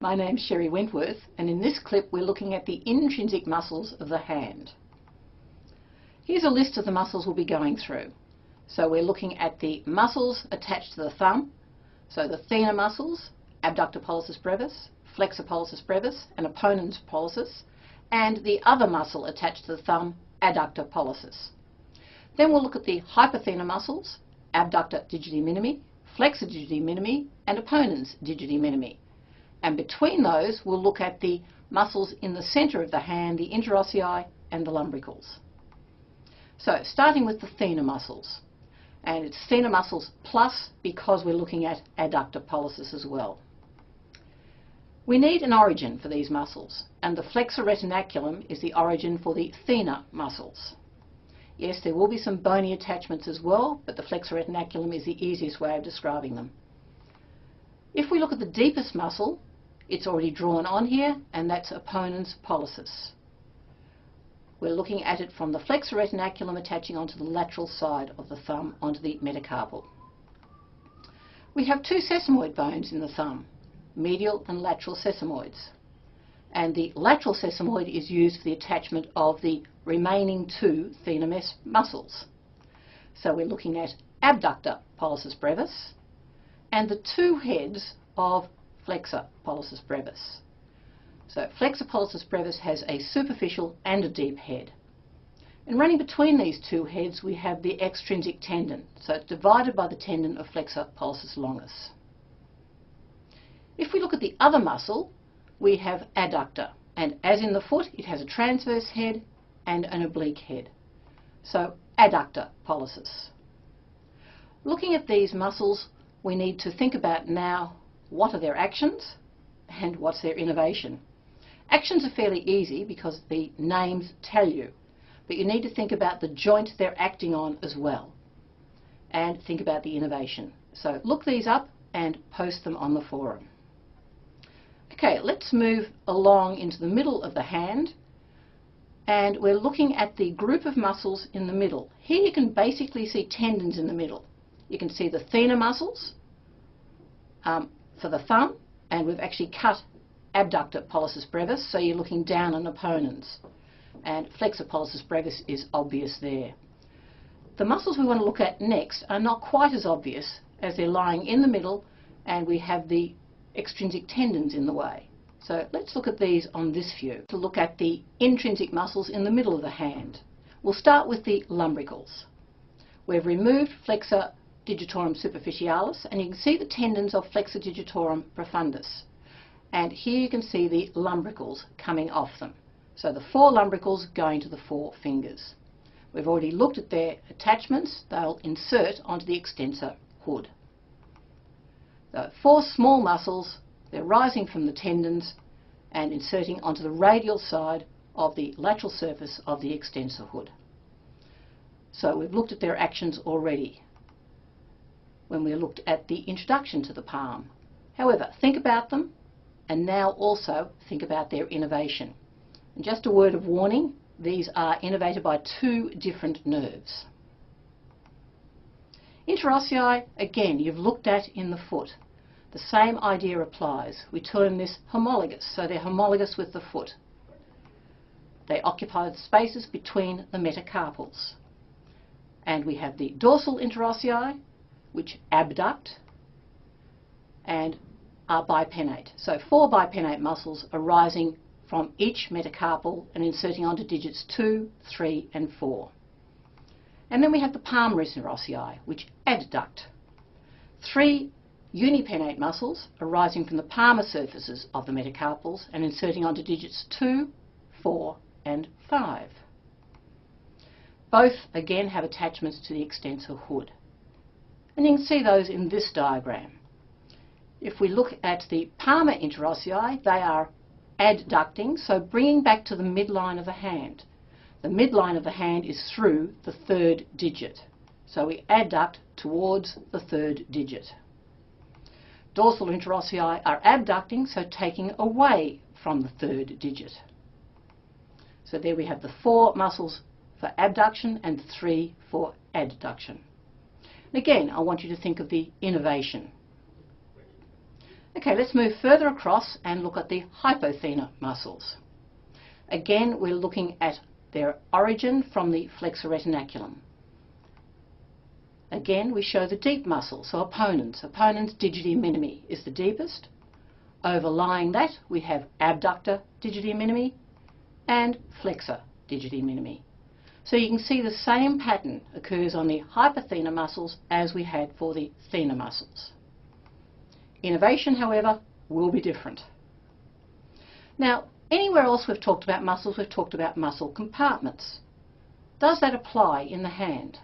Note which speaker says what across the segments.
Speaker 1: My name's Sherry Wentworth, and in this clip we're looking at the intrinsic muscles of the hand. Here's a list of the muscles we'll be going through. So we're looking at the muscles attached to the thumb, so the thenar muscles, abductor pollicis brevis, flexor pollicis brevis and opponens pollicis, and the other muscle attached to the thumb, adductor pollicis. Then we'll look at the hypothenar muscles, abductor digiti minimi, flexor digiti minimi and opponens digiti minimi. And between those we'll look at the muscles in the centre of the hand, the interossei and the lumbricals. So starting with the thenar muscles, and it's thenar muscles plus because we're looking at adductor pollicis as well. We need an origin for these muscles, and the flexor retinaculum is the origin for the thenar muscles. Yes, there will be some bony attachments as well, but the flexor retinaculum is the easiest way of describing them. If we look at the deepest muscle, it's already drawn on here, and that's opponens pollicis. We're looking at it from the flexor retinaculum attaching onto the lateral side of the thumb, onto the metacarpal. We have two sesamoid bones in the thumb, medial and lateral sesamoids. And the lateral sesamoid is used for the attachment of the remaining two thenar muscles. So we're looking at abductor pollicis brevis and the two heads of flexor pollicis brevis. So flexor pollicis brevis has a superficial and a deep head. And running between these two heads we have the extrinsic tendon, so it's divided by the tendon of flexor pollicis longus. If we look at the other muscle, we have adductor, and as in the foot it has a transverse head and an oblique head. So adductor pollicis. Looking at these muscles, we need to think about now what are their actions and what's their innervation. Actions are fairly easy because the names tell you, but you need to think about the joint they're acting on as well, and think about the innervation. So look these up and post them on the forum. Okay, let's move along into the middle of the hand, and we're looking at the group of muscles in the middle. Here you can basically see tendons in the middle. You can see the thenar muscles for the thumb, and we've actually cut abductor pollicis brevis, so you're looking down on opponens, and flexor pollicis brevis is obvious there. The muscles we want to look at next are not quite as obvious as they're lying in the middle, and we have the extrinsic tendons in the way. So let's look at these on this view to look at the intrinsic muscles in the middle of the hand. We'll start with the lumbricals. We've removed flexor digitorum superficialis, and you can see the tendons of flexor digitorum profundus. And here you can see the lumbricals coming off them. So the four lumbricals going to the four fingers. We've already looked at their attachments. They'll insert onto the extensor hood. So four small muscles, they're rising from the tendons and inserting onto the radial side of the lateral surface of the extensor hood. So we've looked at their actions already when we looked at the introduction to the palm. However, think about them, and now also think about their innervation. And just a word of warning, these are innervated by two different nerves. Interossei, again, you've looked at in the foot. The same idea applies. We term this homologous, so they're homologous with the foot. They occupy the spaces between the metacarpals. And we have the dorsal interossei, which abduct and are bipennate. So four bipennate muscles arising from each metacarpal and inserting onto digits 2, 3 and 4. And then we have the palmar interossei, which adduct. Three unipennate muscles arising from the palmar surfaces of the metacarpals and inserting onto digits 2, 4 and 5. Both again have attachments to the extensor hood. And you can see those in this diagram. If we look at the palmar interossei, they are adducting, so bringing back to the midline of the hand. The midline of the hand is through the third digit, so we adduct towards the third digit. Dorsal interossei are abducting, so taking away from the third digit. So there we have the four muscles for abduction and 3 for adduction. And again, I want you to think of the innervation. Okay, let's move further across and look at the hypothenar muscles. Again, we're looking at their origin from the flexor retinaculum. Again, we show the deep muscle, so opponens. Opponens digiti minimi is the deepest. Overlying that, we have abductor digiti minimi and flexor digiti minimi. So you can see the same pattern occurs on the hypothenar muscles as we had for the thenar muscles. Innervation, however, will be different. Now, anywhere else we've talked about muscles, we've talked about muscle compartments. Does that apply in the hand?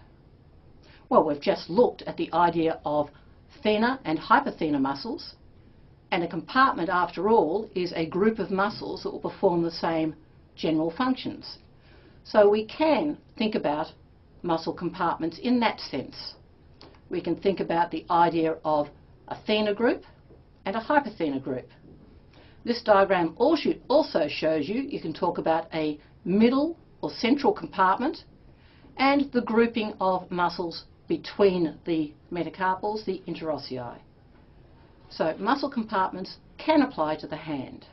Speaker 1: Well, we've just looked at the idea of thenar and hypothenar muscles, and a compartment, after all, is a group of muscles that will perform the same general functions. So we can think about muscle compartments in that sense. We can think about the idea of a thenar group and a hypothenar group. This diagram also shows you can talk about a middle or central compartment and the grouping of muscles between the metacarpals, the interossei. So muscle compartments can apply to the hand.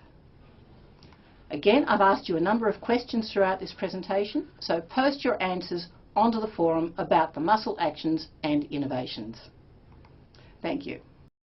Speaker 1: Again, I've asked you a number of questions throughout this presentation, so post your answers onto the forum about the muscle actions and innervations. Thank you.